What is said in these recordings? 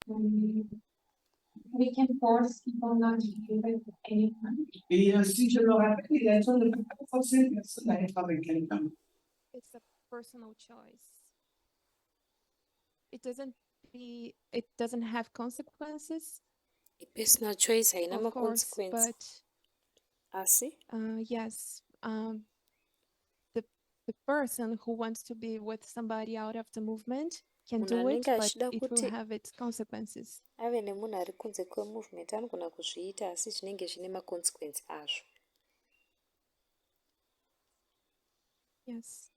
We can force people not to do it at any time. Et si je me rappelle, il a dit, on ne peut pas forcer une personne à être avec quelqu'un. It's a personal choice. It doesn't have consequences, I-personal choice haina of course, ma-consequence. Asi? yes, the person who wants to be with somebody out of the movement can Munhu do it, anenge but achida it will kuti have its consequences. ave nemunhu ari kunze kwemovement anogona kuzviita asi zvinenge zvine maconsequence azvo. Yes.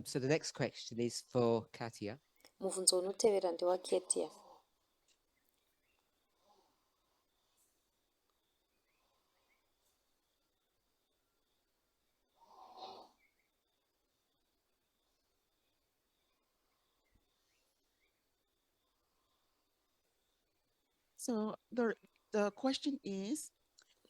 So the next question is for Katia. Mubvunzo unotevera ndewaKatia. So the question is,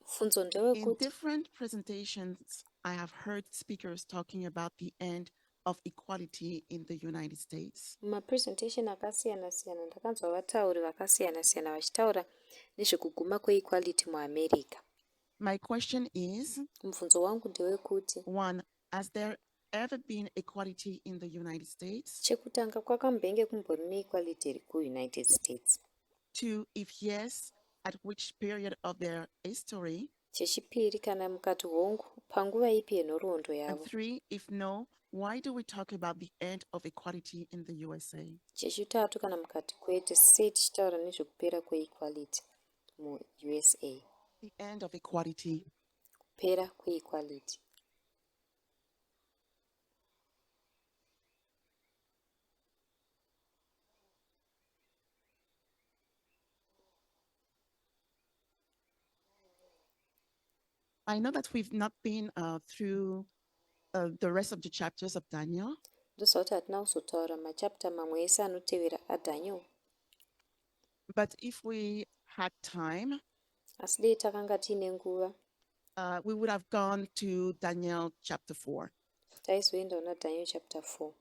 Mubvunzo in ndewekuti different presentations, I have heard speakers talking about the end of equality in the United States. mumapresentation akasiyana-siyana ndakanzwa vatauri vakasiyana-siyana vachitaura nezvekuguma kweequality muamerica. My question is, Mubvunzo wangu ndewekuti, one, has there ever been equality in the United States? chekutanga kwakambenge kumbori neequality iri kuunited states? Two, if yes, at which period of their history? Chechipiri, kana mukati hongu panguva ipi yenhoroondo And yavo? three, if no, why do we talk about the end of equality in the USA? Chechitatu, kana mukati kwete sei tichitaura nezvekupera kweequality muusa? The end of equality. Kupera kweequality. I know that we've not been through the rest of the chapters of Daniel. Ndoziva kuti hatina kuzotaura machapta mamwe ese anotevera aDaniel. But if we had time, Asi dei takanga tiine nguva, we would have gone to Daniel chapter 4. taizoenda kuna Daniel chapter 4.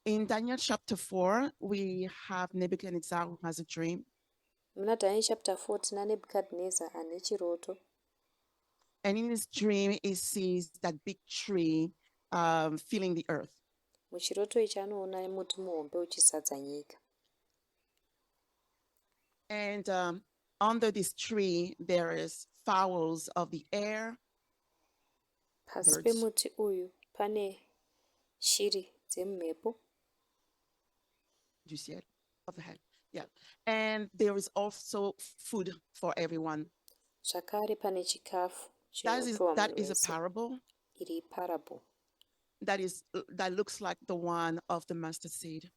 In Daniel chapter 4, we have Nebuchadnezzar who has a dream. Muna Daniel chapter 4 tina Nebuchadnezzar ane chiroto. And in his dream, he sees that big tree filling the earth. Muchiroto ichi anoona muti muhombe uchizadza nyika. And under this tree, there is fowls of the air, Pasi birds. pemuti uyu pane shiri dzemumhepo, Du ciel, of the head. Yeah. And there is also food for everyone. zvakare pane chikafu That is chinopiwa munhu a wese. parable Iri parable that looks like the one of the mustard seed.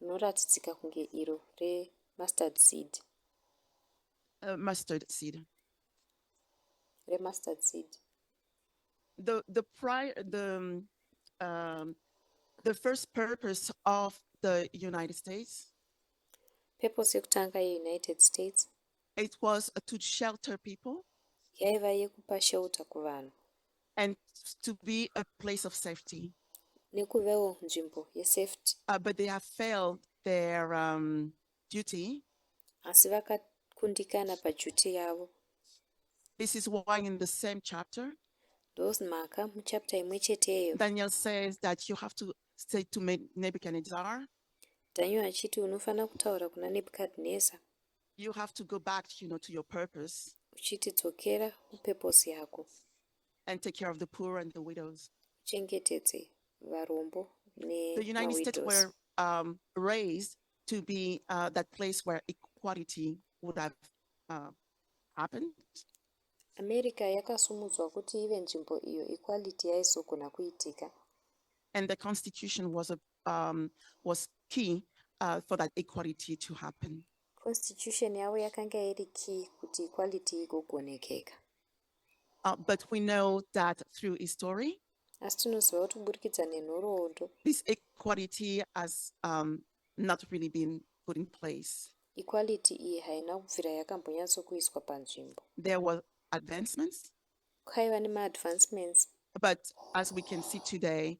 rinoratidzika kunge iro remustard seed. Mustard seed. Remustard seed. The first purpose of the United States, Purpose yekutanga yeUnited States it was to shelter people yaiva yekupa shelter kuvanhu and to be a place of safety. nekuvewo nzvimbo yesafety. But they have failed their duty. Asi vakakundikana paduty yavo. This is why in the same chapter, Ndozimhaka muchapter imwe cheteyo Daniel says that you have to say to Nebuchadnezzar, Daniel achiti unofanira kutaura kuna Nebuchadnezzar you have to go back, to your purpose uchiti dzokera kupurpose yako, and take care of the poor and the widows. uchengetedze varombo The United States nemawidows. were raised to be that place where equality would have happened. America yakasumudzwa kuti ive nzvimbo iyo equality yaizogona kuitika. And the Constitution was key for that equality to happen. Constitution yavo yakanga iri key kuti equality igogonekeka. But we know that through history, asi tinoziva kuti kuburikidza nenhoroondo this equality has not really been put in place. equality iyi haina kubvira yakambonyatsokuiswa panzvimbo. There were advancements, Kwaiva nemaadvancements, but as we can see today,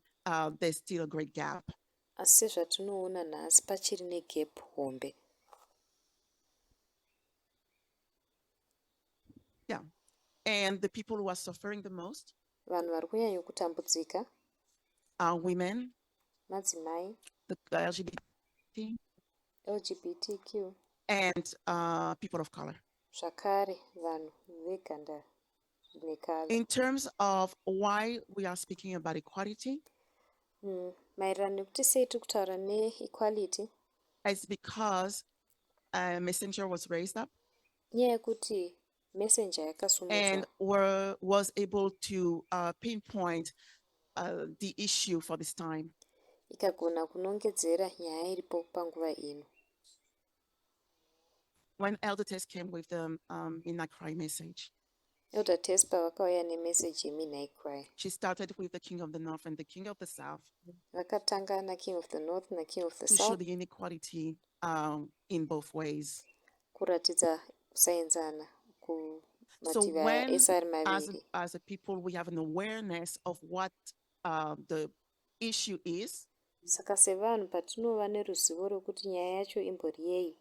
there's still a great gap. asi sezvatinoona nhasi pachiri negap hombe. Yeah. And the people who are suffering the most Vanhu vari kunyanya kutambudzika are women, madzimai, the LGBT, LGBTQ, and people of color. zvakare vanhu veganda nekala. In terms of why we are speaking about equality, Maererano nekuti sei tiri kutaura neequality, it's because a messenger was raised up nyaya yekuti messenger and yakasumudzwa was able to pinpoint the issue for this time. ikagona kunongedzera nyaya iripo panguva ino. When Elder Tess came with the Midnight Cry message, Elder Tess pavakauya nemeseji yeMidnight Cry, she started with the King of the North and the King of the South vakatanga naKing of the North naKing of the to show South the inequality in both ways. kuratidza kusaenzana So kumativi aya when, ese ari as maviri. a people, we have an awareness of what the issue is, Saka sevanhu patinova neruzivo rwekuti nyaya yacho imbori yei,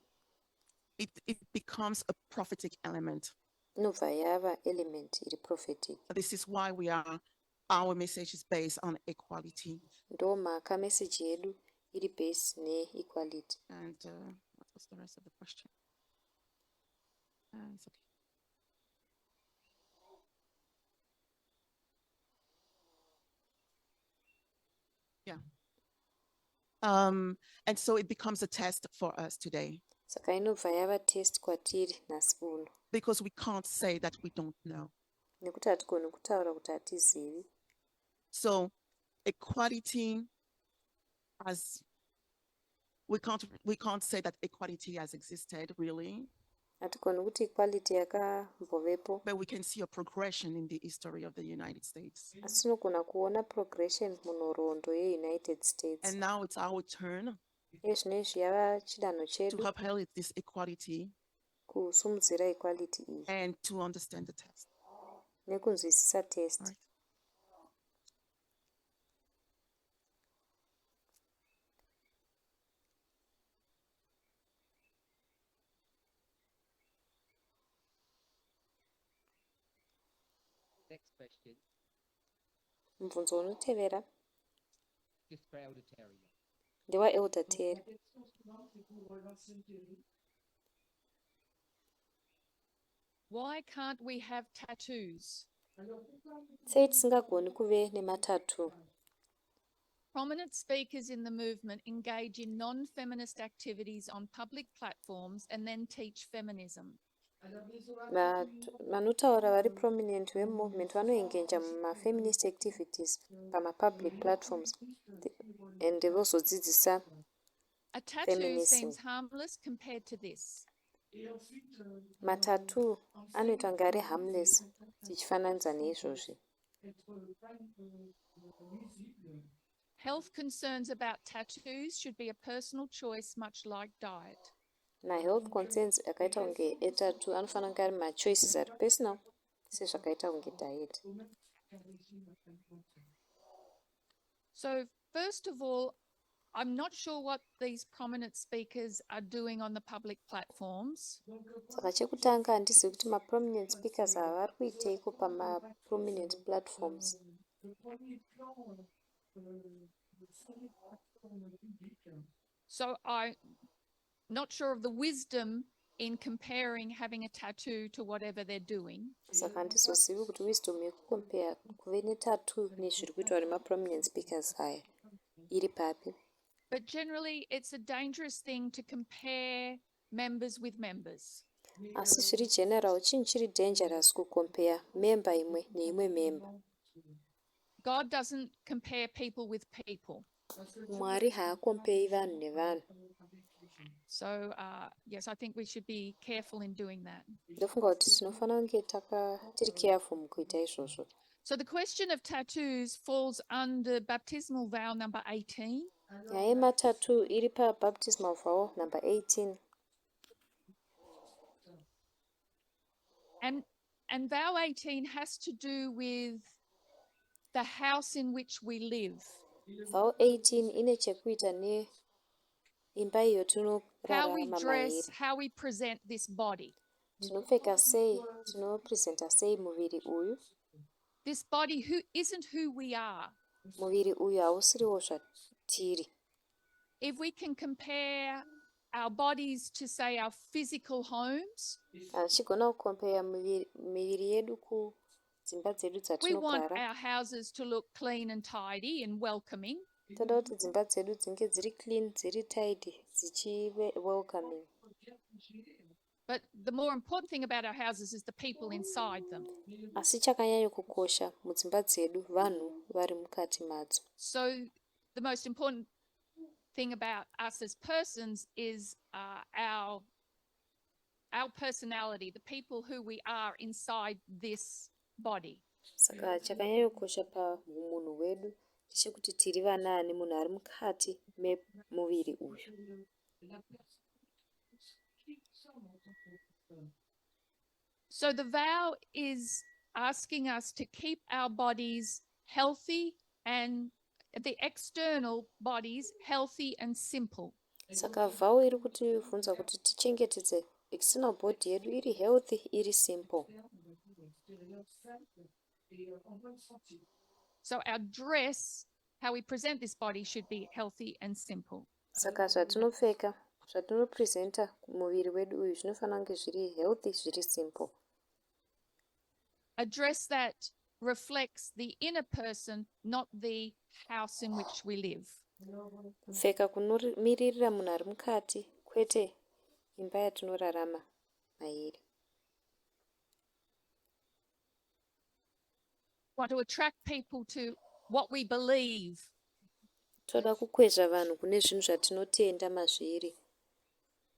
it becomes a prophetic element. inobva yava element iri prophetic. This is why our message is based on equality. Ndo mhaka meseji yedu iri base neequality. And what was the rest of the question? It's okay. Yeah. And so it becomes a test for us today Saka inobva yava test kwatiri nhasi uno, because we can't say that we don't know. nekuti hatigoni kutaura kuti hatizivi. So equality we can't say that equality has existed really, Hatigoni kuti equality yakambovepo, but we can see a progression in the history of the United States. asi tinogona kuona progression munhoroondo yeUnited States. And now it's our turn Zvinezvi yava chidanho to chedu upheld this equality kusumudzira equality iyi and to understand the text. nekunzwisisa test. All right. Next question Mubvunzo unotevera is for Elder Terry. ndewaElder Terry. Why can't we have tattoos? Sei tisingagoni kuve nematatu? Prominent speakers in the movement engage in non-feminist activities on public platforms and then teach feminism. Vanotaura vari prominent vemovement vanoengenja mumafeminist activities pamapublic platforms and vozodzidzisa A tattoo feminism. seems harmless compared to this. Matatu anoitwa kunge ari harmless tichifananidza neizvozvi. Health concerns about tattoos should be a personal choice, much like diet. Health concerns akaita kunge etatu anofanira kunge ari machoices ari personal sezvakaita kunge diet. So first of all, I'm not sure what these prominent speakers are doing on the public platforms. Saka chekutanga handizivi kuti maprominent speakers ava vari kuiteiko pamaprominent platforms. So I'm not sure of the wisdom in comparing having a tattoo to whatever they're doing. Saka handizozivi kuti wisdom yekucompare kuve netattoo nezviri kuitwa nemaprominent speakers aya iri papi. But generally, it's a dangerous thing to compare members with members. Asi zviri general chinhu chiri dangerous kucompare member imwe neimwe member. God doesn't compare people with people. Mwari haakompei vanhu nevanhu. So yes, I think we should be careful in doing that. Ndofunga kuti tinofanira kunge tiri careful mukuita izvozvo. So the question of tattoos falls under baptismal vow number 18. Nyaya yematattoo iri pabaptismal vow number 18. And vow 18 has to do with the house in which we live. Vow 18 ine chekuita neimba iyo How we tinorarama dress, mairi. how we present this body. Tinopfeka sei, tinopresenta sei muviri uyu. This body who isn't who we are. Muviri uyu hausiriwo zvatiri. If we can compare our bodies to, say, our physical homes, Tichigona kukompeya miviri yedu kudzimba dzedu we want dzatinogara. our houses to look clean and tidy and welcoming. Toda kuti dzimba dzedu dzinge dziri clean, dziri tidy, dzichive welcoming. But the more important thing about our houses is the people inside them. Asi chakanyanya kukosha mudzimba dzedu vanhu vari mukati madzo. So the most important thing about us as persons is our personality, the people who we are inside this body. Saka chakanyanya kukosha pamunhu hwedu ndechekuti tiri vanani, munhu ari mukati memuviri uyu. So the vow is asking us to keep our bodies healthy and the external bodies healthy and simple. Saka vow iri kutivhunza kuti tichengetedze external body yedu iri healthy, iri simple. So our dress, how we present this body, should be healthy and simple. Saka zvatinopfeka, zvatinopresenta muviri wedu uyu zvinofanira kunge zviri healthy, zviri simple. A dress that reflects the inner person, not the house in which we live. Kupfeka kunomiririra munhu ari mukati, kwete imba yatinorarama mairi. Want to attract people to what we believe. Toda kukwezva vanhu kune zvinhu zvatinotenda mazviri.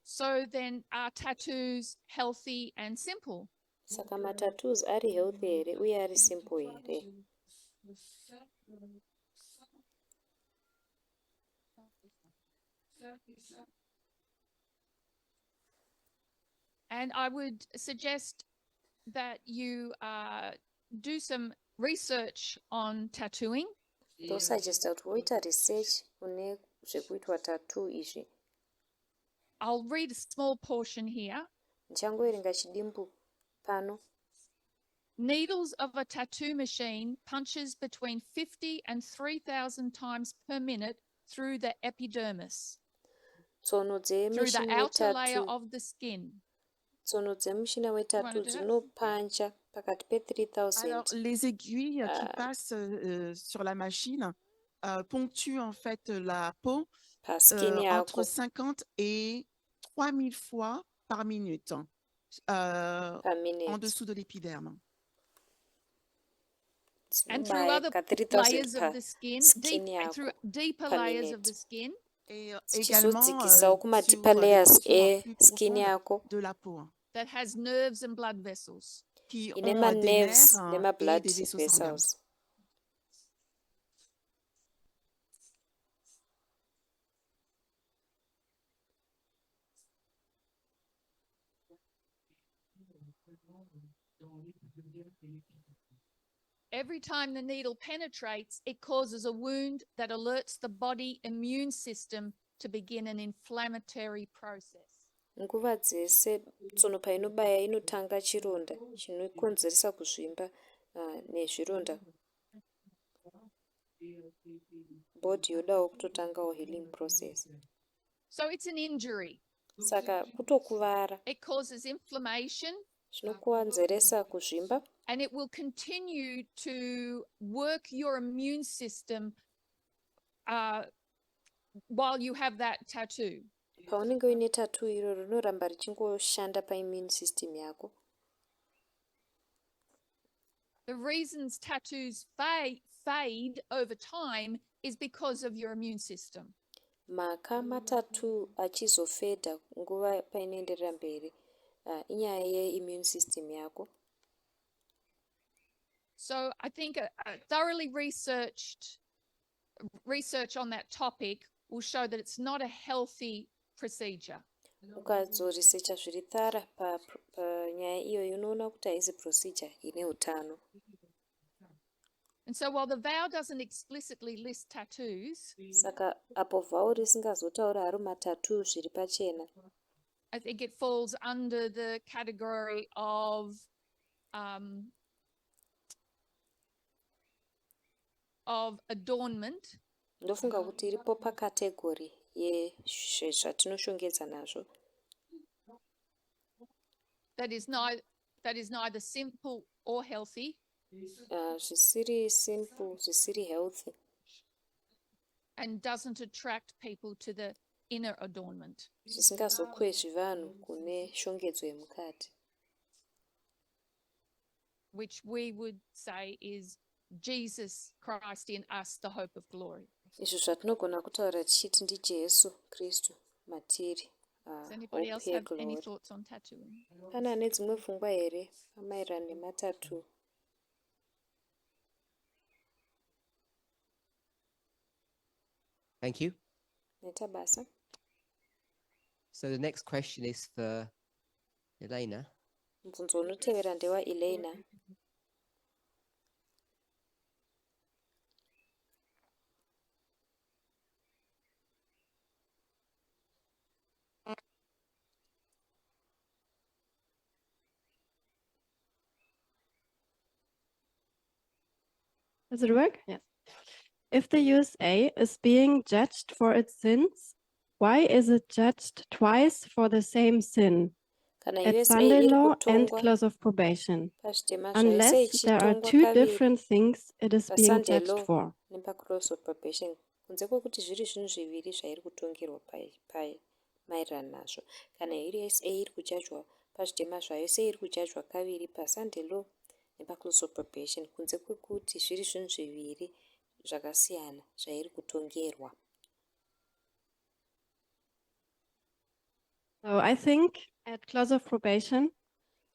So then are tattoos healthy and simple? Saka matattoos ari healthy here uye ari simple here. And I would suggest that you do some research on tattooing. Ndosuggesta kuti woita research kune zvekuitwa tattoo izvi. I'll read a small portion here. Ndichangoerenga chidimbu pano. Needles of a tattoo machine punches between 50 and 3,000 times per minute through the epidermis, Tsono through the dzemushina outer layer wetattoo. of the skin. Tsono dzemushina wetattoo dzinopanja pakati pe-3,000. Alors, les aiguilles qui passent sur la machine ponctuent en fait la peau Paskin entre yako 50 et 3000 fois par minute per en minute. dessous de l'épiderme. And through Dzinobaya other 3,000 layers of per the skin, skin through yako deeper per layers of minute. the skin. Et Dzichizodzikisawo également kuma-deeper sur des layers portions plus e-skin profondes yako de la peau, That has nerves and blood vessels. qui ine ont des ma-nerves nerfs et nema-blood des vaisseaux sanguins. vessels. Every time the needle penetrates, it causes a wound that alerts the body immune system to begin an inflammatory process. Nguva dzese tsono painobaya inotanga chironda chinokonzeresa kuzvimba nezvironda. Body yodawo kutotangawo healing process. So it's an injury. Saka kutokuvara It causes inflammation, zvinokuwanzeresa kuzvimba. and it will continue to work your immune system while you have that tattoo. Paunenge uine tattoo iro rinoramba richingoshanda paimmune system yako. The reasons tattoos fade over time is because of your immune system. Maka matattoo achizofedha nguva painoenderera mberi inyaya yeimmune system yako. So I think a thoroughly research on that topic will show that it's not a healthy procedure. ukadzorisecha zviri thara panyaya iyoyo unoona kuti haisi procedure ine utano. And so while the vow doesn't explicitly list tattoos, Saka apo vhau risingazotaura haro matattoo zviri pachena, I think it falls under the category of adornment, ndofunga kuti iripo pakategori yezvatinoshongedza nazvo that is neither simple or healthy, zvisiri simple, zvisiri healthy, and doesn't attract people to the inner adornment. zvisingazokwezvi vanhu kune shongedzo yemukati, Which we would say is Jesus Christ in us, the hope of glory. izvo zvatinogona kutaura tichiti ndijesu kristu matiri, Does anybody else hope have any yeglory. thoughts on tattooing? Pana nedzimwe pfungwa here pamaererano nematatu? Thank you. Neta basa. So the next question is for Elena. Mubvunzo unotevera ndewa Elena. Does it work? Yes. If the USA is being judged for its sins, why is it judged twice for the same sin Kana at USA Sunday iri law and kutongwa close of probation? pazvitema zvayo Unless there are ichitongwa two kaviri different things it is being paSunday judged law for. nepacross of probation, kunze kwekuti zviri zvinhu zviviri zvairi kutongerwa maererano nazvo. Kana USA iri kujajwa pazvitema zvayo seiri kujajwa kaviri paSunday law nepaclose of probation, kunze kwekuti zviri zvinhu zviviri zvakasiyana zvairi kutongerwa. So I think at close of probation,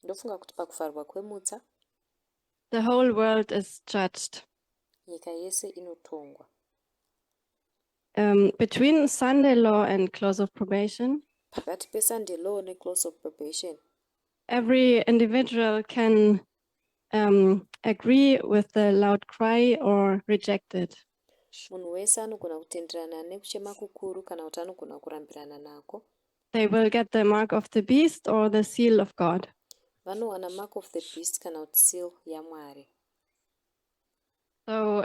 Ndofunga kuti pakuvharwa kwemutsa the whole world is judged. nyika yese inotongwa. Between Sunday law and close of probation, Pakati peSunday law neclose of probation, every individual can agree with the loud cry or reject it. munhu wese anogona kutenderana nekuchema kukuru kana kuti anogona kurambirana nako. They will get the mark of the beast or the seal of God. Vanowana mark of the beast kana kuti seal yaMwari. So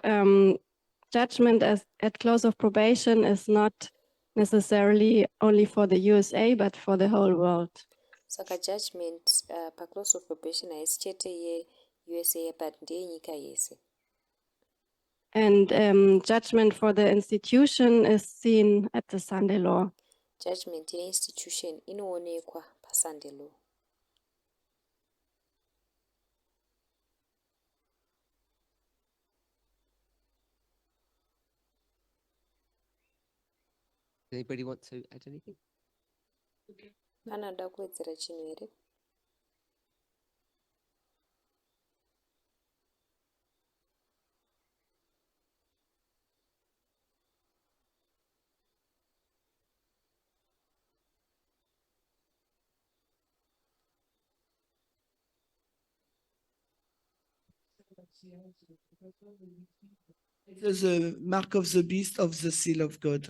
judgment at close of probation is not necessarily only for the USA, but for the whole world. Saka judgment paclose of probation haisi chete yeUSA but ndeyenyika yese. And judgment for the institution is seen at the Sunday law. Judgment yeinstitution inoonekwa paSunday law. Anybody want to add anything? Anoda kuwedzera chinhu here? It is a mark of the beast of the seal of God.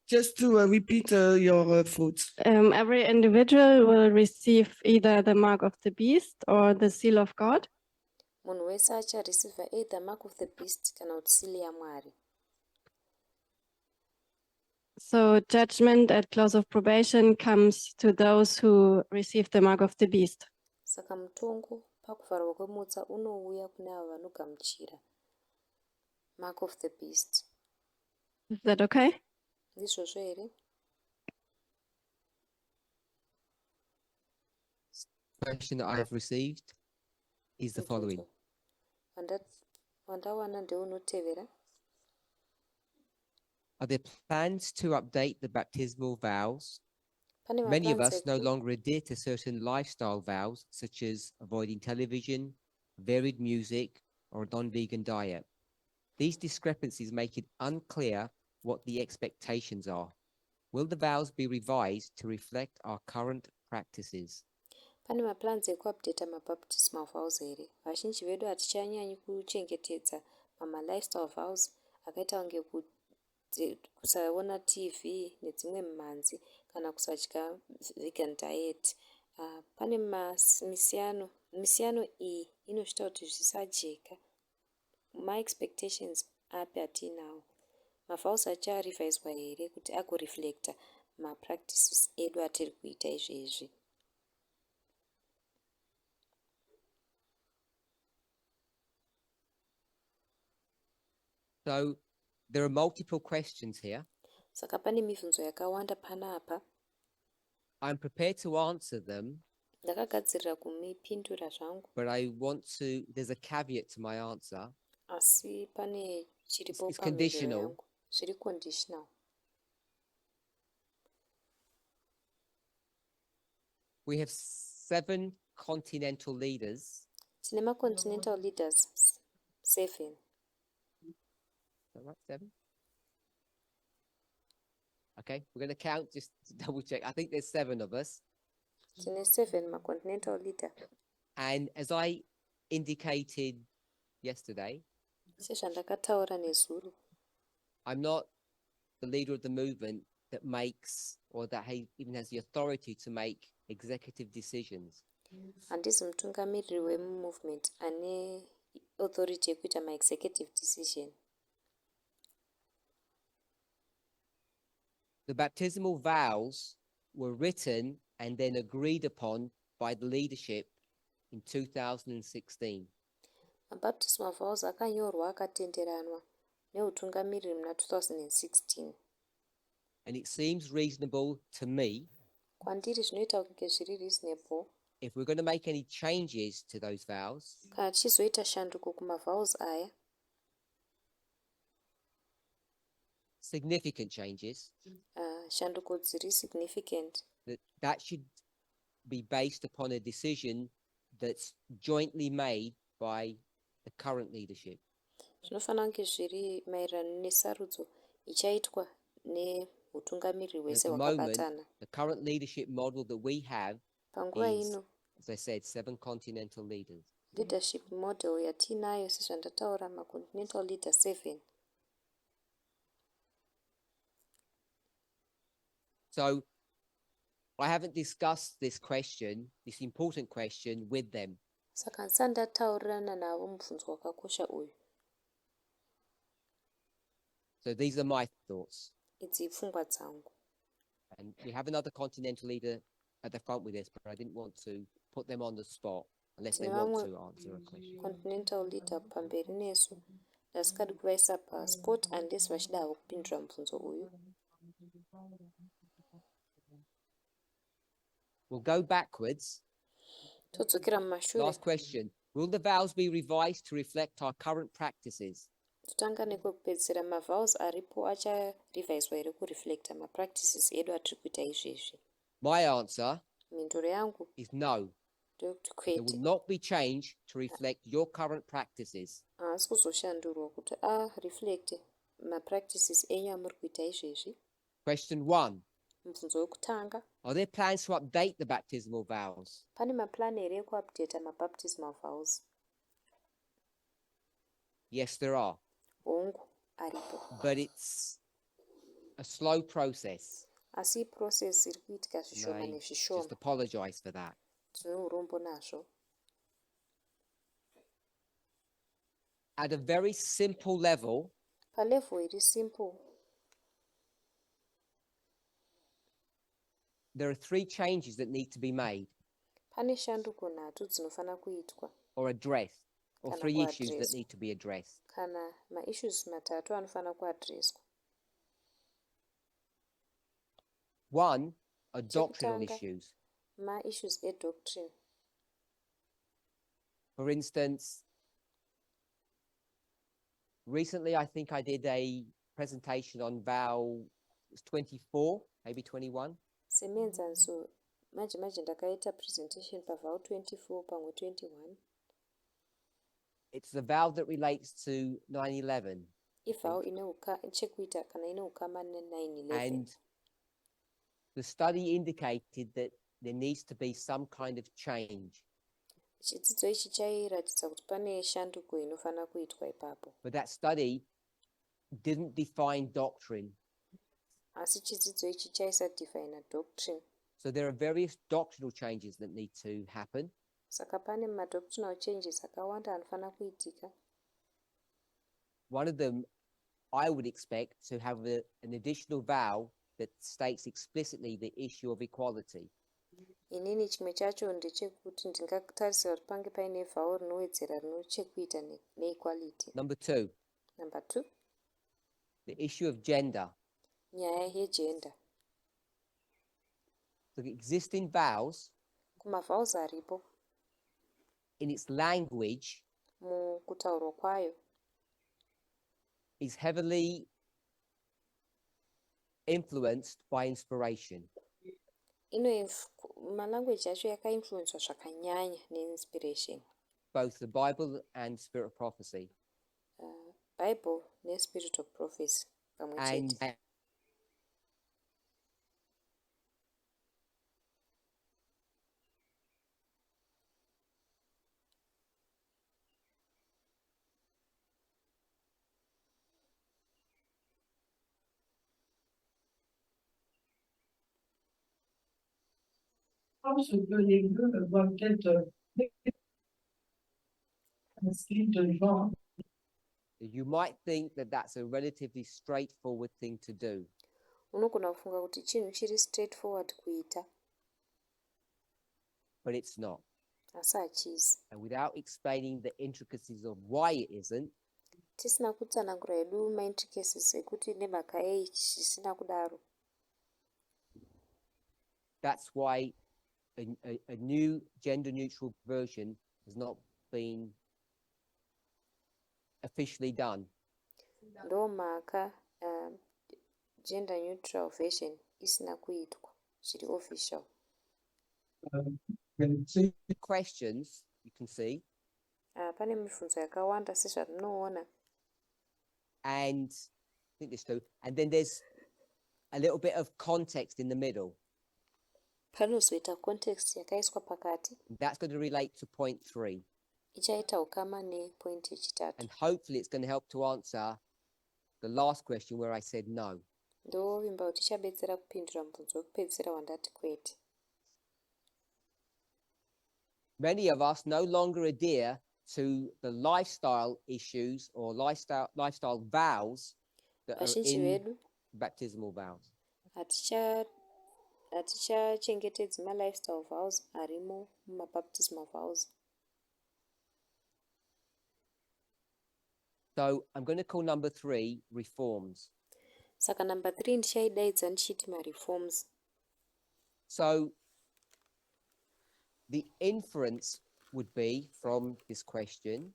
Just to repeat your thoughts. Every individual will receive either the mark of the beast or the seal of God. Munhu wese achareceiva either mark of the beast kana kuti seal yaMwari. So judgment at close of probation comes to those who receive the mark of the beast. Saka mutongo pakuvharwa kwemutsa unouya kune avo vanogamuchira mark of the beast. Is that okay? Ndizvozvo here? Question that I have received is the following. Wandawana ndeunotevera. Are there plans to update the baptismal vows? Pane Many of maplans us no longer adhere to certain lifestyle vows, such as avoiding television, varied music, or a non-vegan diet. These discrepancies make it unclear what the expectations are. Will the vows be revised to reflect our current practices? Pane maplans ekuupdata mabaptismal vows here. Vazhinji vedu hatichanyanyi kuchengetedza lifestyle vows akaita kunge kusaona TV nedzimwe mhanzi kana kusadya vegan diet. Pane misiyano iyi inoita kuti zvisajeka. My expectations api atinawo. Mavhows acharevhiswa here kuti agoreflecta mapractices edu atiri kuita izvezvi. So there are multiple questions here. Saka pane mibvunzo yakawanda panapa. I'm prepared to answer them, Ndakagadzirira kumipindura zvangu, but there's a caveat to my answer. asi pane chiripo It's pamhinduro conditional. yangu. Zviri conditional. We have 7 continental leaders. Tine macontinental leaders 7. Is that right? 7? Okay, we're going to count just to double check. I think there's 7 of us. Tine 7 macontinental leader. And as I indicated yesterday, Sezvandakataura nezuro, I'm not the leader of the movement that makes or that even has the authority to make executive decisions. handisi mutungamiriri wemumovement ane authority yekuita ma-executive decision. The baptismal vows were written and then agreed upon by the leadership in 2016. Mabaptismal vows akanyorwa akatenderanwa neutungamiriri muna 2016. And it seems reasonable to me, Kwandiri zvinoita kunge zviri reasonable if we're going to make any changes to those vows, kana tichizoita shanduko kumavows aya, significant changes, shanduko dziri significant, that should be based upon a decision that's jointly made by the current leadership. zvinofanira kunge zviri maererano nesarudzo ichaitwa neutungamiriri At hwese the moment, hwakabatana. the current leadership model that we have Panguva is, ino as I said, 7 continental leaders. leadership model yatinayo sezvandataura macontinental leader 7. So I haven't discussed this important question with them. Saka handisati ndataurirana navo mubvunzo wakakosha uyu. So these are my thoughts. Idzi pfungwa dzangu. And we have another continental leader at the front with us, but I didn't want to put them on the spot unless they want to answer a question. Continental leader pamberi nesu ndasikadi kuvaisa pasport unless vachida havo kupindura mubvunzo uyu. We'll go backwards. Todzokera mumashure. Last question. Will the vows be revised to reflect our current practices? Totanga nekwekupedzisira mavows aripo acharevhiswa here kureflecta mapractices edu atiri kuita izvezvi. My answer Mhinduro yangu is no. ndeyekuti They will kwete. not be changed to reflect your current practices. Haasi kuzoshandurwa kuti reflecte mapractices enyu amuri kuita izvezvi. Question 1. Mubvunzo wekutanga, Are there plans to update the baptismal vows? pane maplan here ekuupdata mabaptismal vows? Yes, there are. Hongu aripo. But it's a slow process. Asi iprocess iri kuitika And zvishoma I just nezvishoma. apologize for that. Tine urombo nazvo. At a very simple level, Palevel iri simple, there are 3 changes that need to be made pane shanduko 3 dzinofanira kuitwa or addressed, or Kana 3 issues that kuaddresswa. need to be addressed. kana maissues 3 anofanira kuadreswa. 1 are doctrinal Chekutanga. issues. Maissues edoctrine. For instance, recently I think I did a presentation on vowel 24, maybe 21. semenzanso manje ndakaita presentation pavhawel 24 pamwe 21. It's the vowel that relates to 9/11. Ivhawel ine chekuita kana ine ukama ne9/11. And the study indicated that there needs to be some kind of change. Chidzidzo ichi chairatidza kuti pane shanduko inofanira kuitwa ipapo. But that study didn't define doctrine. Asi chidzidzo ichi chaisadefina doctrine. So there are various doctrinal changes that need to happen. Saka pane madoctrinal changes akawanda anofanira kuitika. One of them, I would expect to have an additional vowel that states explicitly the issue of equality. Inini chimwe chacho ndechekuti ndingatarisira kuti pange paine vhawel rinowedzera rinochekuita neequality. Number 2. Number 2. The issue of gender. Nyaya yegender. The existing vowels Kumavhawels aripo in its language mukutaurwa kwayo is heavily influenced by inspiration. Malanguage acho yakainfluenswa zvakanyanya neinspiration. Both the Bible and spirit of prophecy. Bible nespirit of prophecy pamwe And chete. pense que les deux doivent être inscrits de genre. you might think that that's a relatively straightforward thing to do. Unogona kufunga kuti chinhu chiri straightforward kuita, But it's not. asi hachizi. And without explaining the intricacies of why it isn't, Tisina kutsanangura hedu maintricacies ekuti nemhaka yei zvisina kudaro. that's why a new gender neutral version has not been officially done. Ndo mhaka gender neutral version isina kuitwa zviri official. Questions you can see, Pane mibvunzo yakawanda sezvatinoona. and I think there's two, and then there's a little bit of context in the middle. Panozoita context yakaiswa pakati, That's going to relate to point 3, ichaita ukama nepoint yechitatu. and hopefully it's going to help to answer the last question where I said no. Ndovimba kuti ichabetsera kupindura mubvunzo wekupedzisira wandati kwete. Many of us no longer adhere to the lifestyle issues or lifestyle vows that are Vazhinji in vedu baptismal vows. hatichengetedzi malifestyle vows arimo mumabaptismal vows. So I'm going to call number 3 reforms. Saka number 3 ndichaidaidza ndichiti mareforms. So the inference would be from this question,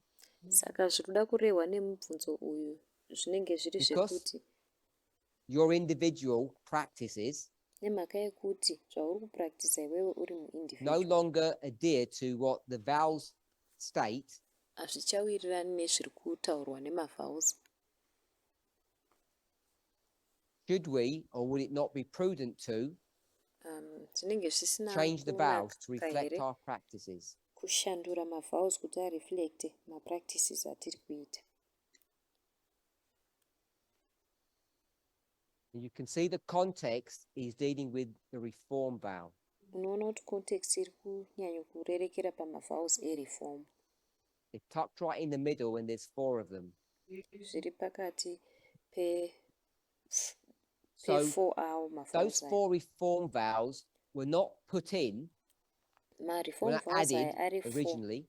Saka zvirikuda kurehwa nemubvunzo uyu zvinenge zviri zvekuti your individual practices nemhaka yekuti zvauri kupractice iwewe uri no muindividual longer adhere to what the vows state, hazvichawirirani nezviri kutaurwa nemavhows. should we or would it not be prudent to Zvinenge zvisina change the vows to kunaka reflect here our practices? kushandura mavhows kuti areflecte mapractices atiri kuita. And you can see the context is dealing with the reform vow. Unoona kuti context iri kunyanya kurerekera pamavhows ereform. They're tucked right in the middle and there's 4 of them. Zviri pakati pe So 4 awo mavhows those aya. 4 reform vows were not put in, were Mareform not vows aya added ari 4 originally.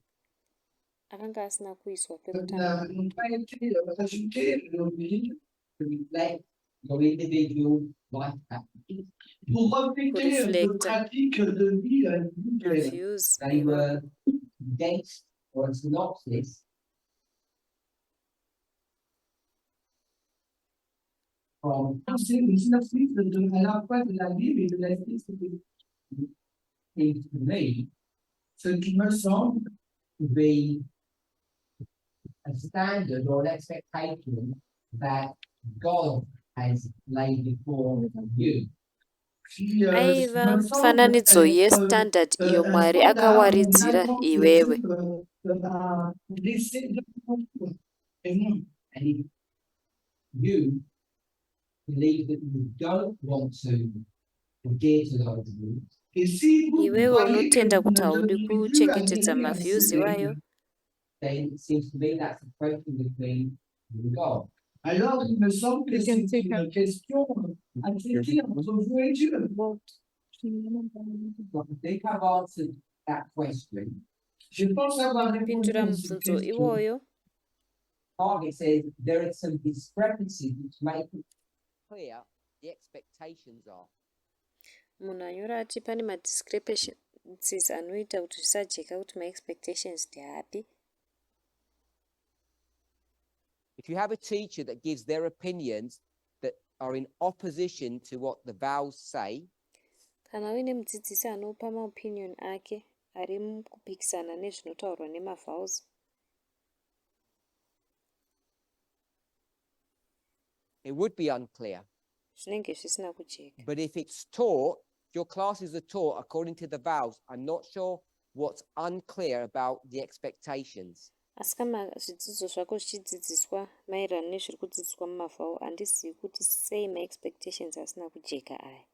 akanga asina kuiswa N'ont pekutanga. pas été rajoutés l'oblige to reflect your individual life practices. pour refléter de Reflect. pratiques de vie individuelle. Views They were against or a synopsis from seems seems to me ce qui me semble to be a standard or an expectation that God has laid before you. aiva mufananidzo yestandard iyo Mwari akawaridzira iwewe. And if you believe that you don't want to adhere to those rules, Iwewe unotenda kuti haudi kuchengetedza mavhiyuzi wayo, then it seems to me that's a question between you and God. alors il me semble que c'est une question à traiter entre vous et Dieu. So I think I've answered that question. Je pense avoir répondu kupindura à cette mubvunzo question. iwoyo. Target says there are some discrepancies which make it Clear the expectations are. Munhu anyora ati pane madiscrepancies anoita kuti zvisajeka kuti maexpectations ndeapi. If you have a teacher that gives their opinions that are in opposition to what the vows say, Kana uine mudzidzisi anopa maopinion ake ari mukupikisana nezvinotaurwa nemavhows, it would be unclear. zvinenge zvisina kujeka. But if it's taught, if your classes are taught according to the vows, I'm not sure what's unclear about the expectations. Asi kama zvidzidzo zvako zvichidzidziswa maererano nezviri kudzidziswa mumavhau, handizivi kuti sei maexpectations asina kujeka aya.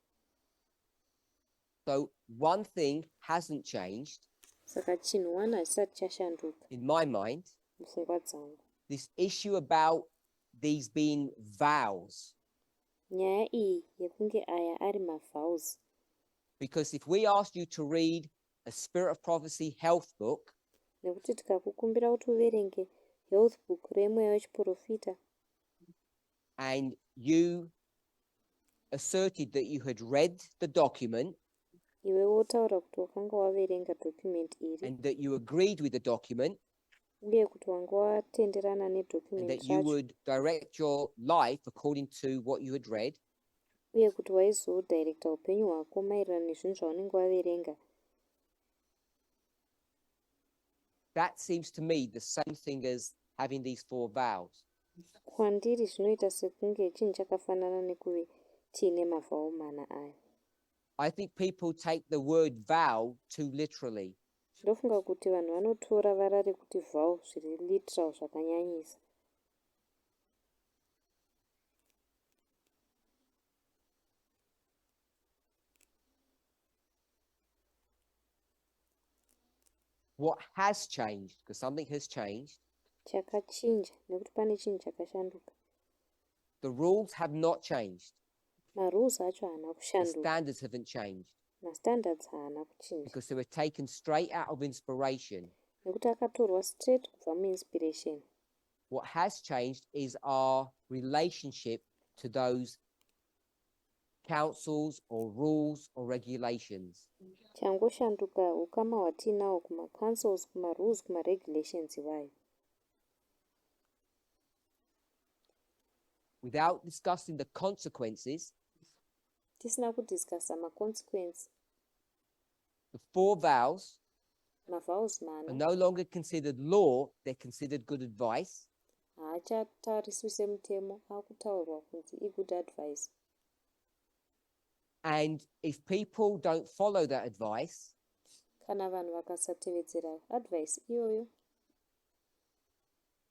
So one thing hasn't changed Saka chinhu one hachisati chashanduka in my mind, mupfungwa dzangu. this issue about these being vows. Nyaya iyi yekunge aya ari mavhows. Because if we asked you to read a Spirit of Prophecy health book, Nekuti tikakukumbira kuti uverenge health book remweya wechiprofita, and you asserted that you had read the document iwe wotaura kuti wakanga waverenga document iri, and that you agreed with the document uye kuti wanga watenderana and nedocument that you racho, would direct your life according to what you had read, uye kuti waizodirecta upenyu hwako maererano nezvinhu zvaunenge waverenga, that seems to me the same thing as having these 4 vows. kwandiri zvinoita sekunge chinhu chakafanana nekuve tiine mavhau mana aya. I think people take the word vow too literally. Ndofunga kuti vanhu vanotora vara rekuti vhau zviri literal zvakanyanyisa. What has changed, because something has changed, Chakachinja nekuti pane chinhu chakashanduka. the rules have not changed. Marules acho haana The kushanduka, standards haven't changed mastandards haana kuchinja, because they were taken straight out of inspiration. nekuti akatorwa straight kubva muinspiration. What has changed is our relationship to those councils or rules or regulations. Changoshanduka ukama hwatiinawo kumacouncils, kumarules, kumaregulations iwayo. Without discussing the consequences, Tisina kudiscussa maconsequence, the 4 vows mavhows are mana no longer considered law, they're considered good advice. haachatariswi semutemo, akutaurwa kunzi igood advice. And if people don't follow that advice, Kana vanhu vakasatevedzera advice iyoyo,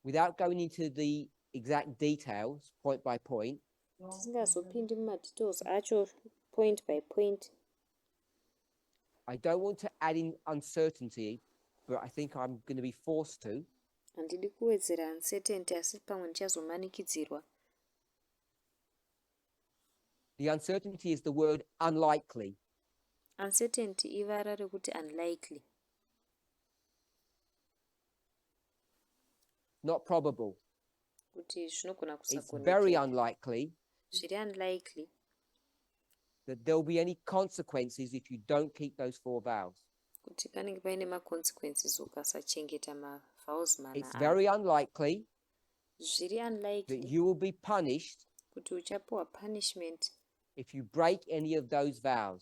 without going into the exact details, point by point, tisingazopindi mumadetails acho point by point. I don't want to add in uncertainty, but I think I'm going to be forced to. Handidi kuwedzera uncertainty, asi pamwe ndichazomanikidzirwa. The uncertainty is the word unlikely. Uncertainty ivara rekuti unlikely, Not probable. kuti zvinogona It's very kusagonekera. unlikely Zviri unlikely that there'll be any consequences if you don't keep those 4 vows. kuti panenge paine maconsequences ukasachengeta mavhows mana It's aya. very unlikely Zviri that unlikely you will be punished kuti uchapiwa punishment if you break any of those vows.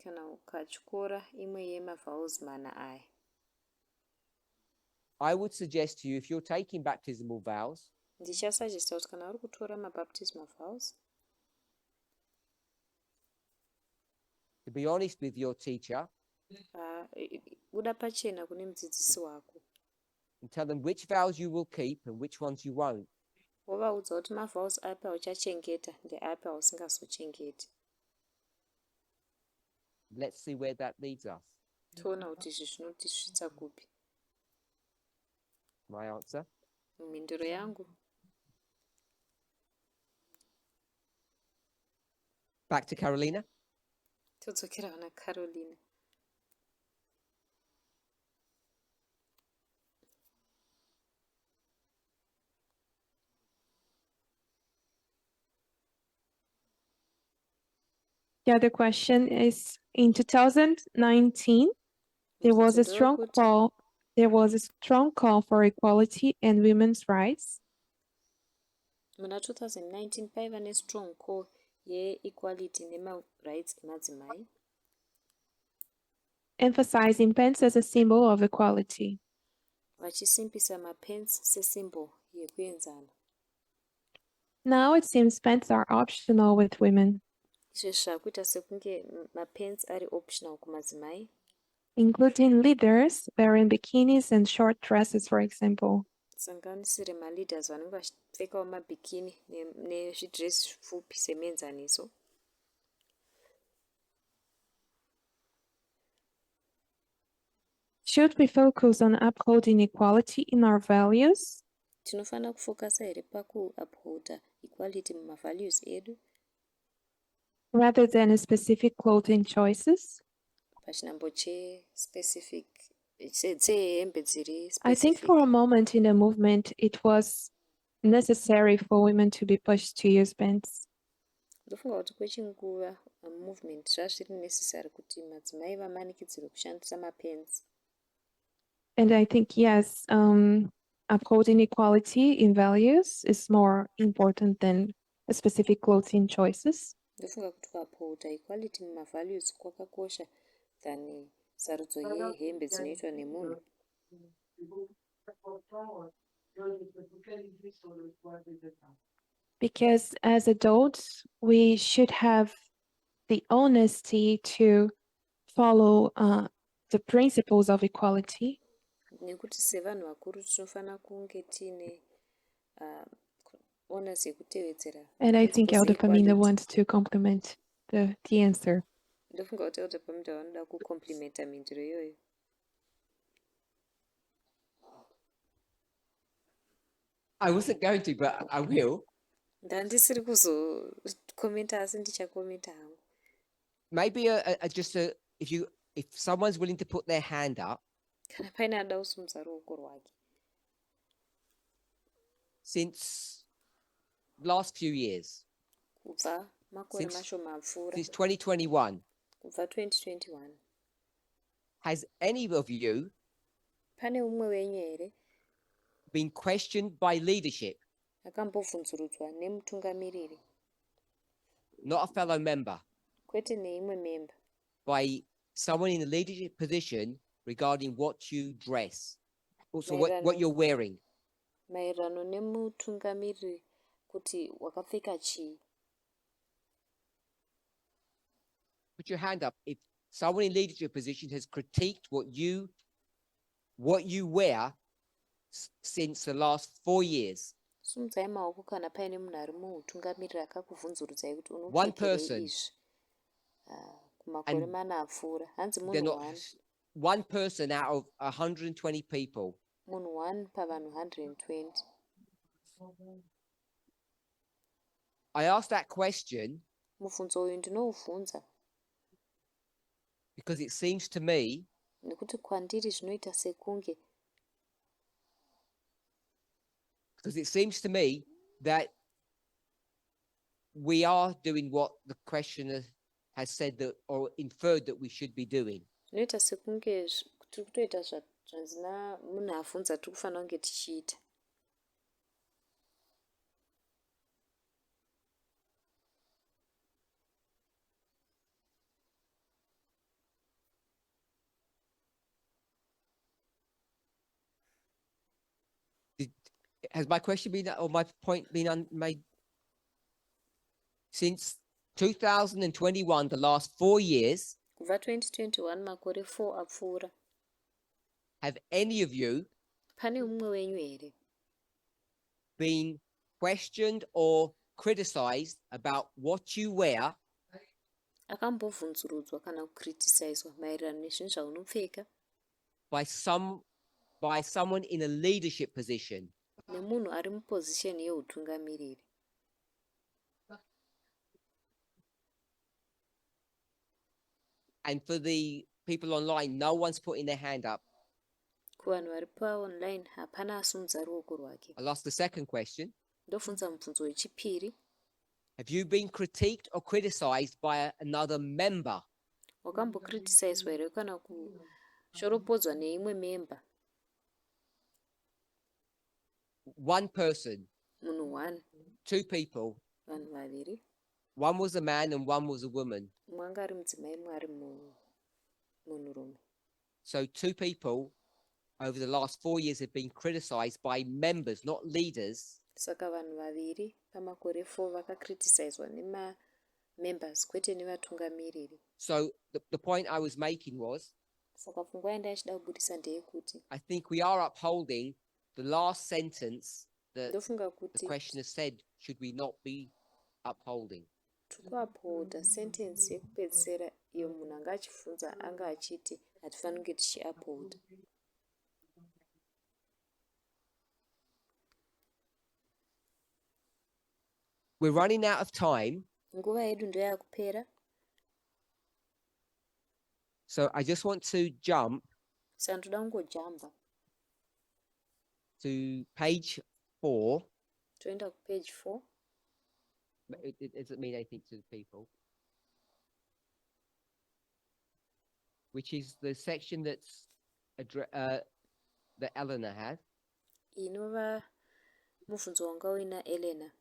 kana ukatyora imwe yemavhows mana aya. I would suggest to you, if you're taking baptismal vows, Ndichasuggesta kuti kana uri kutora mabaptismal vows, to be honest with your teacher buda pachena kune mudzidzisi wako and tell them which vows you will keep and which ones you won't. wovaudza kuti mavhows api auchachengeta ndeapi ausingazochengeti. Let's see where that leads us. Toona kuti izvi zvinotisvitsa kupi. My answer? Mhinduro yangu. Back to Carolina. Todzokera kuna Carolina. Yeah, the question is, in 2019, there was a strong call. There was a strong call for equality and women's rights. Muna 2019 paiva nestrong call ye-equality nema-rights emadzimai, emphasizing pence as a symbol of equality. vachisimbisa mapence sesymbol yekuenzana. Now it seems pence are optional with women, Izvezvi zvakuita sekunge mapence ari optional kumadzimai, including leaders wearing bikinis and short dresses, for example. sanganisire maleaders vanenge vachipfekawo mabikini nezvidresi zvipfupi semenzaniso. Should we focus on upholding equality in our values, Tinofanira kufokasa here pakuupholda equality mumavalues edu rather than a specific clothing choices? pachinambo che-specific dzehembe dziri I think specific. for a moment in the movement, it was necessary for women to be pushed to use pants. Ndofunga kuti kwechinguva movement zvazviri necessary kuti madzimai vamanikidzirwe kushandisa mapens. And I think, yes, upholding equality in values is more important than a specific clothing choices. Ndofunga kuti kuupholda equality mumavalues kwakakosha than sarudzo yehembe dzinoitwa nemunhu. Because as adults, we should have the honesty to follow the principles of equality. Nekuti sevanhu vakuru tinofanira kunge tiine honesty yekutevedzera. And I think principles Elder Pamina equality. wants to complement the answer. Ndofunga kuti Elder Pamina vanoda kucomplimenta mhinduro iyoyo. I wasn't going to, but I will. Ndandisiri kuzokomenta asi ndichakomenta hangu. Maybe if someone's willing to put their hand up, Kana paine ada kusumudza ruoko rwake. since last few years, Kubva makore mashoma apfuura. since 2021, Kubva 2021. has any of you Pane umwe wenyu here been questioned by leadership, akambobvunzurudzwa nemutungamiriri, not a fellow member, kwete neimwe member, by someone in a leadership position regarding what you dress, also Maererano- what you're wearing? maererano nemutungamiriri kuti wakapfeka chii? Put your hand up if someone in leadership position has critiqued what you wear since the last 4 years. Sumudzai maoko kana paine munhu ari mutungamiriri akakubvunzurudzai kuti One unopfekerei person. izvi. Kumakore And mana apfuura. Hanzi They're munhu not 1. one person out of 120 people. Munhu 1 pavanhu 120. I asked that question Mubvunzo uyu ndinoubvunza because it seems to me nekuti kwandiri zvinoita sekunge that we are doing what the questioner has said that or inferred that we should be doing. zvinoita sekunge tiri kutoita zvanzi namunhu abvunza tiri kufanira kunge tichiita. Has my question been, or my point been made? Since 2021, the last 4 years, Kubva 2021 makore 4 apfuura. have any of you Pane mumwe wenyu here been questioned or criticized about what you wear akambobvunzurudzwa kana kukritisizwa maererano nezvinhu zvaunopfeka by someone in a leadership position? nemunhu ari mupozisheni yeutungamiriri? And for the people online, no one's putting their hand up. Kuvanhu vari paonline hapana asimudza ruoko rwake. I'll ask the second question. Ndobvunza mubvunzo wechipiri. Have you been critiqued or criticized by another member? Wakambokritisizwa here kana kushoropodzwa neimwe member? One person. Munhu 1. 2 people. Vanhu vaviri. One was a man and one was a woman. Mumwe anga ari mudzimai mumwe ari munhurume. So 2 people over the last 4 years have been criticized by members, not leaders. Saka vanhu vaviri pamakore 4 vakakritisizwa nemamembers kwete nevatungamiriri. So the point I was making was, Saka pfungwa yanda ichida kubudisa ndeyekuti I think we are upholding the last sentence that ndofunga the kuti questioner said, should we not be upholding? tikuupholda sentence yekupedzisira iyo munhu anga achibvunza anga achiti hatifaniri kunge tichiupholda. We're running out of time. Nguva yedu ndoyakupera. So I just want to jump Saka ndoda kungojamba to page 4. toenda kupage 4. It doesn't mean anything to the people. Which is the section that's that Eleanor had. Inova mubvunzo wanga uina Elena.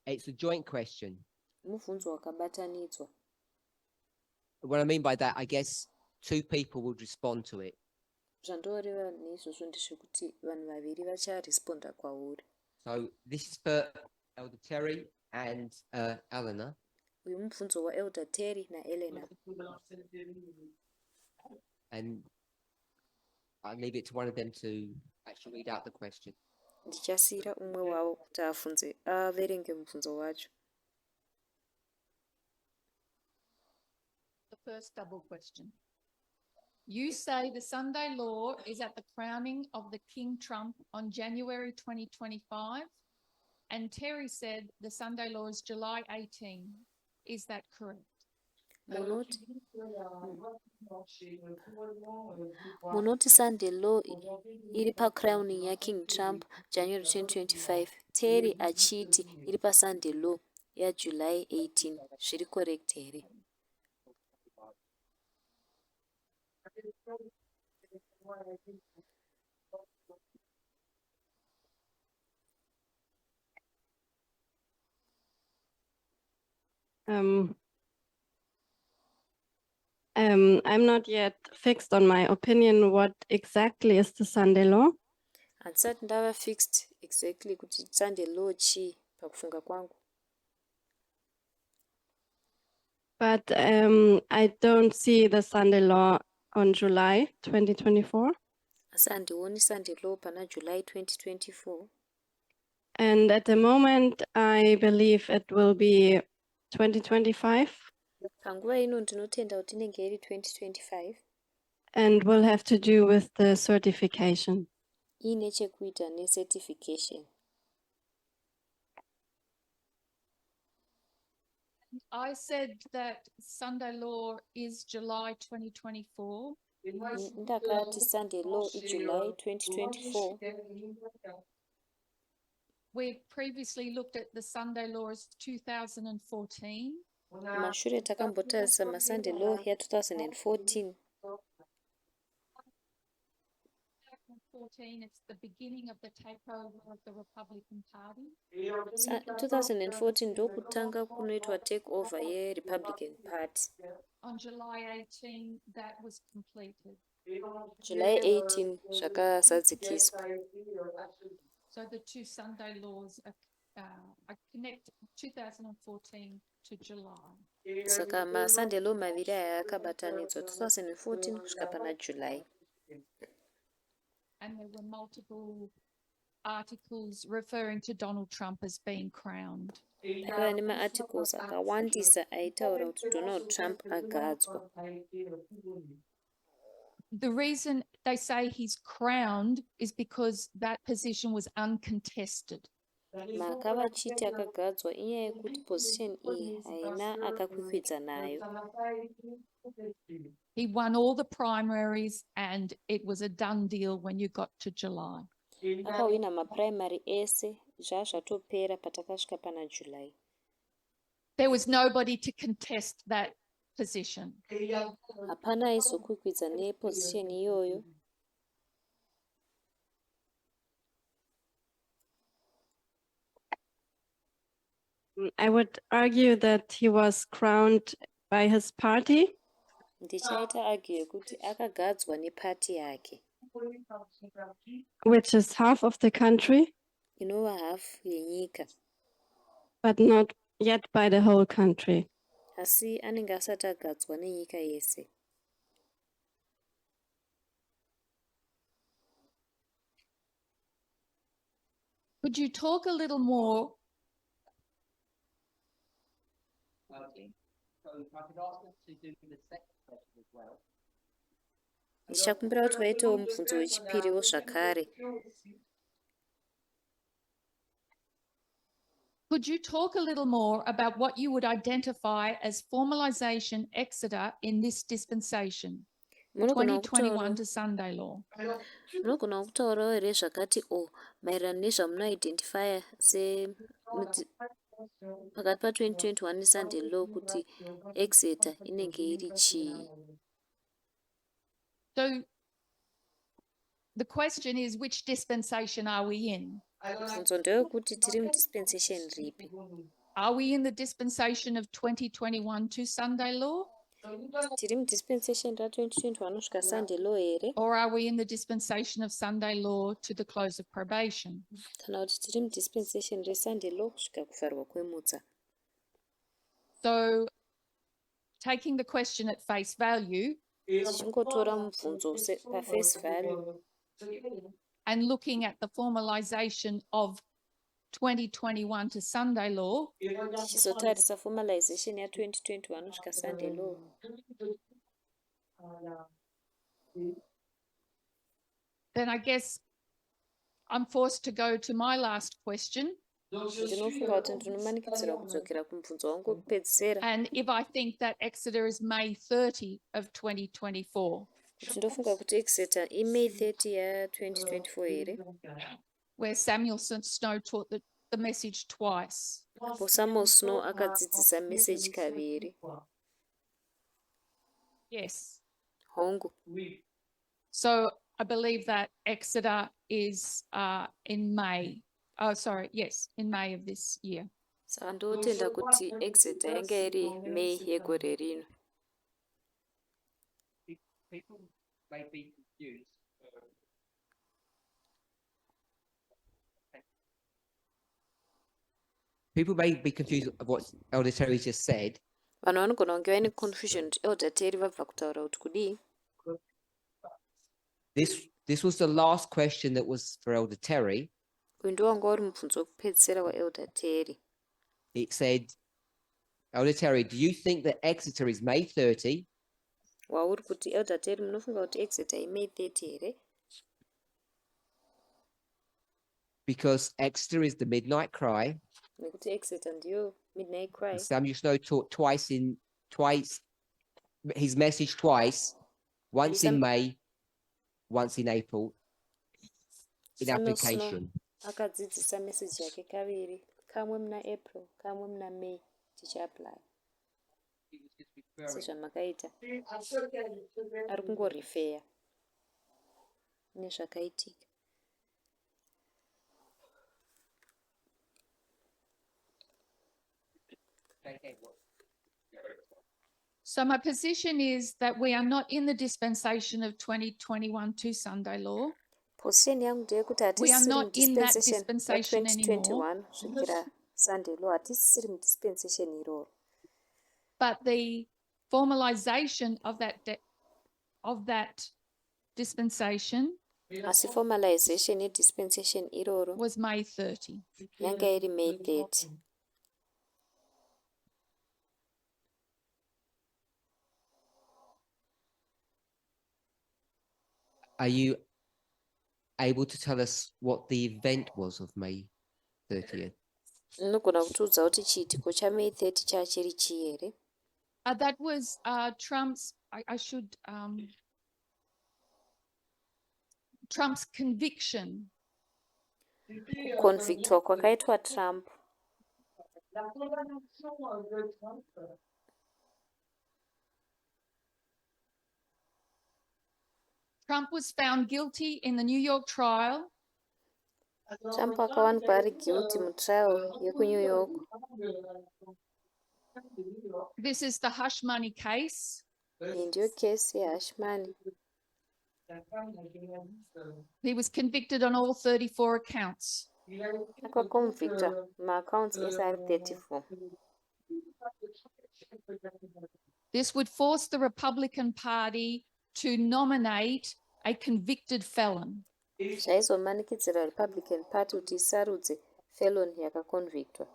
It's a joint question. Mubvunzo wakabatanidzwa. What I mean by that, I guess 2 people would respond to it. Zvandoreva neizvozvo ndezvekuti vanhu vaviri vacharesponda kwauri. So this is for Elder Terry and Eleanor. Uyu mubvunzo waElder Terry naElena. And I'll leave it to one of them to actually read out the question. Ndichasiyira umwe wavo kuti averenge mubvunzo wacho. The first double question. You say the Sunday law is at the crowning of the King Trump on January 2025, and Terry said the Sunday law is July 18. Is that correct? Munoti Sunday law iri pa-crowning yaKing Trump January 2025, Terry achiti iri pa-Sunday law yaJuly 18. Zviri correct here? I'm not yet fixed on my opinion what exactly is the Sunday law. Handisati ndava fixed exactly kuti Sunday law chii pakufunga kwangu. But I don't see the Sunday law on July 2024. Asi handioni Sunday law pana July 2024. And at the moment, I believe it will be 2025 Panguva ino ndinotenda kuti inenge iri 2025. and will have to do with the certification. Iine chekuita necertification. I said that Sunday law is July 2024. Ndakati Sunday law iJuly 2024. We previously looked at the Sunday law as 2014. Mashure takambotarisa maSunday law ya2014. 2014, it's the beginning of the takeover of the Republican Party. 2014 ndokutanga kunoitwa takeover yeRepublican Party. On July 18, that was completed. July 18 zvakazadzikiswa. So the two Sunday laws connect 2014 to July. Saka masunday law maviri aya akabatanidzwa 2014 kusvika pana July. And there were multiple articles referring to Donald Trump as being crowned. Pakava nemaarticles akawandisa aitaura kuti Donald Trump agadzwa. The reason they say he's crowned is because that position was uncontested. Mhaka vachiti akagadzwa inyaya yekuti position iyi haina akakwikwidza nayo. He won all the primaries and it was a done deal when you got to July. Akawina maprimary ese zvazvatopera patakasvika pana July. There was nobody to contest that position. Hapana aizokwikwidza neposition iyoyo. I would argue that he was crowned by his party. Ndichaita argue yekuti akagadzwa nepati yake. Which is half of the country. Inova hafu yenyika. But not yet by the whole country. Asi anenge asati agadzwa nenyika yese. Could you talk a little more? Okay. So I could ask them to do the second question as well. Ndichakumbira kuti vaitewo mubvunzo wechipiriwo zvakare. Could you talk a little more about what you would identify as formalization exeter in this dispensation, 2021 to Sunday law? Munogona kutaurawo here zvakati maererano nezvamunoidentifya pakati pa2021 nesunday law kuti exeter inenge iri chii. So the question is, which dispensation are we in? Bvunzo ndeyekuti tiri mudispensation ripi? Are we in the dispensation of 2021 to Sunday law? Tiri mudispensation ra2021 kusvika Sunday law here? Or are we in the dispensation of Sunday law to the close of probation? Kana kuti tiri mudispensation resunday law kusvika kuvharwa kwemutsa. So taking the question at face value, tichingotora mubvunzo paface value and looking at the formalization of 2021 to Sunday law, tichizotarisa formalization ya2021 kusvika Sunday law, then I guess I'm forced to go to my last question. ndinofunga kuti ndinomanikidzira kudzokera kumubvunzo wangu wekupedzisira. And if I think that Exeter is May 30 of 2024. Kuti ndofunga kuti Exeter iMay 30 ya2024 here. Where Samuel Snow taught the message twice. Apo Samuel Snow akadzidzisa message kaviri. Yes. Hongu. So I believe that Exeter is in May. Oh, sorry. Yes, in May of this year. Saka ndotenda kuti Exeter yanga iri May yegore rino. People may be confused. People may be confused of what Elder Terry just said. Vanhu vanogona kunge vaine confusion kuti Elder Terry vabva kutaura kuti kudii. This was the last question that was for Elder Terry. Uyu ndiwo wanga uri mubvunzo wekupedzisira waElder Terry. It said, Elder Terry, do you think that Exeter is May 30? Wauri kuti Elder Terry munofunga kuti Exeter iMay 30 here? Because Exeter is the midnight cry. Nekuti Exeter ndiyo midnight cry. Samuel Snow taught his message twice, once in May, once in April, in application. Akadzidzisa message yake kaviri, kamwe muna April, kamwe muna May, tichiapply. Sezvamakaita. Ari kungorifeya nezvakaitika. So my position is that we are not in the dispensation of 2021 to Sunday law. Position yangu ndeyekuti We are hatisiri not in that mudispensation dispensation anymore. ya2021 kusvikira Sunday law hatisiri mudispensation iroro. But the formalization of that dispensation Asi formalization yedispensation iroro was May 30. yanga iri May 30. Are you able to tell us what the event was of May 30th? Unogona kutiudza kuti chiitiko chaMay 30 chachiri chii here? That was Trump's, Trump's conviction Kuconvictwa kwakaitwa Trump. Trump was found guilty in the New York trial. Trump akawanikwa ari guilty mutrial yekuNew York. This is the hush money case. Iyi ndiyo case yehush money. He was convicted on all 34 accounts. Akaconvictwa maaccounts ese ari 34. This would force the Republican Party to nominate a convicted felon. Zvaizomanikidzira Republican Party kuti isarudze felon yakaconvictwa.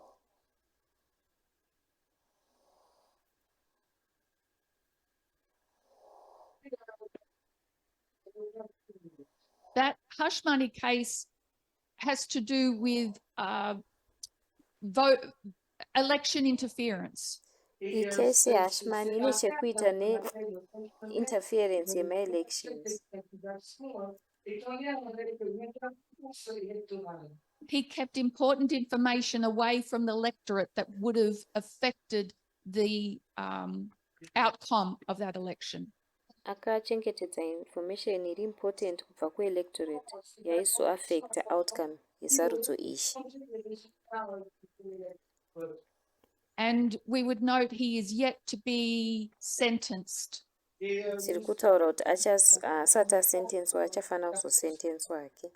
That hush money case has to do with election interference. Iyi case yehush money ine chekuita neinterference yema-elections. He kept important information away from the electorate that would have affected the outcome of that election. Akachengetedza information iri important kubva kuelectorate yaizoaffecta outcome yesarudzo ishi. And we would note he is yet to be sentenced. Tiri kutaura kuti asati asentencwa achafanira kuzosentencwa hake.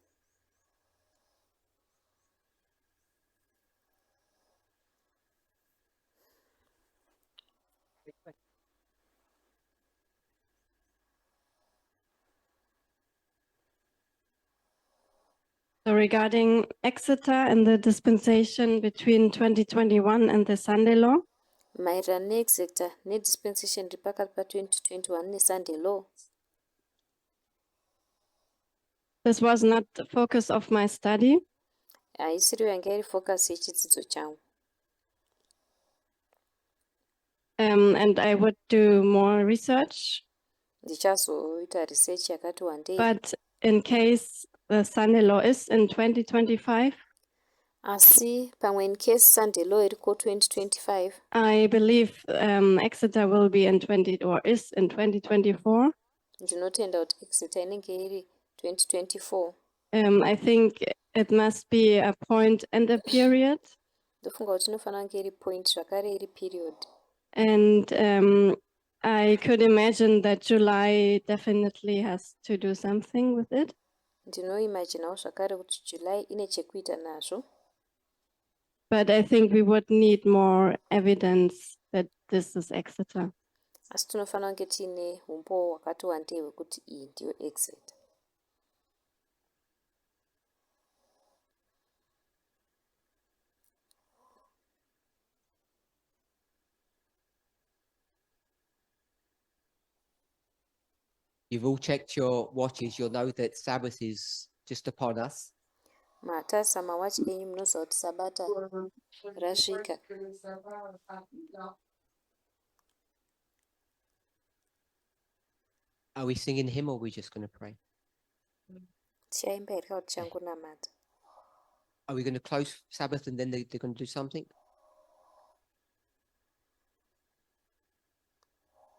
So regarding Exeter and the dispensation between 2021 and the Sunday law, Maererano neExeter nedispensation iri pakati pa2021 neSunday law. this was not the focus of my study. Haisiriyo yanga iri focus yechidzidzo changu. And I would do more research. Ndichazoita research yakati wandei. But in case the Sunday law is in 2025, Asi pamwe in case Sunday law iriko 2025, I believe Exeter will be in 2024. ndinotenda kuti Exeter inenge iri 2024. I think it must be a point and a period. Ndofunga kuti inofanira kunge iri point zvakare iri period. And I could imagine that July definitely has to do something with it. Ndinoimaginawo zvakare kuti July ine chekuita nazvo. But I think we would need more evidence that this is Exeter. Asi tinofanira kunge tiine umbowo hwakati wandei hwekuti iyi ndiyo Exeter. You've all checked your watches. You'll know that Sabbath is just upon us. Matarisa mawachi enyu munoziva kuti Sabata rasvika. Are we singing hymn or are we just going to pray? Tichaimba here kana kuti tichangonamata? Are we going to close Sabbath and then they're going to do something?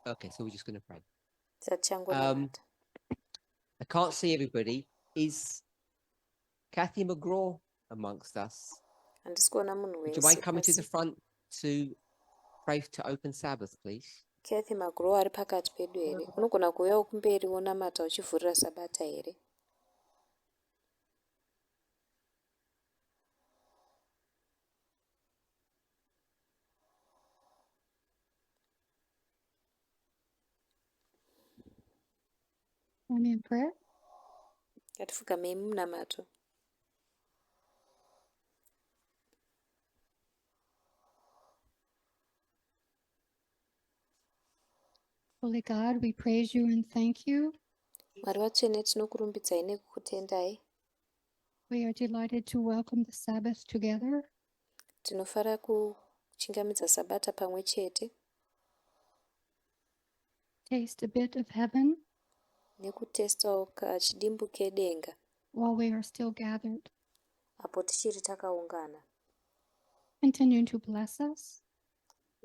Okay, so we're just going to pray. Tichangonamata. I can't see everybody. Is Kathy McGraw amongst us? Handisi kuona munhu Would you mind wese coming to the pasi. front to pray to open Sabbath, please? Kathy Magro ari pakati pedu here? Unogona kuuyawo kumberi wonamata uchivhurira sabata here? I'm in prayer. Ngatifugamei mumunamato. Holy God, we praise you and thank you. Mwari vatsvene, tinokurumbidzai nekukutendai. We are delighted to welcome the Sabbath together. Tinofara kuchingamidza sabata pamwe chete. Taste a bit of heaven Nekutestawo kachidimbu kedenga while we are still gathered. apo tichiri takaungana. Continue to bless us,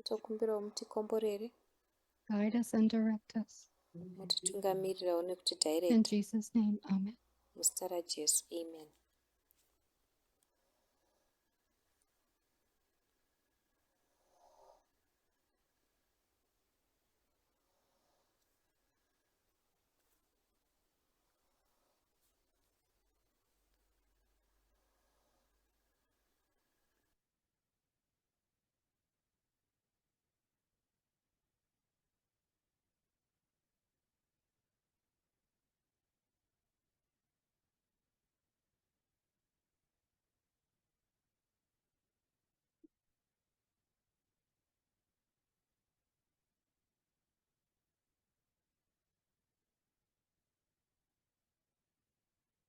Tokumbirawo mutikomborere, guide us, and direct us. mutitungamirirawo In nekutidirect. Jesus' name, amen. Muzita raJesu, amen.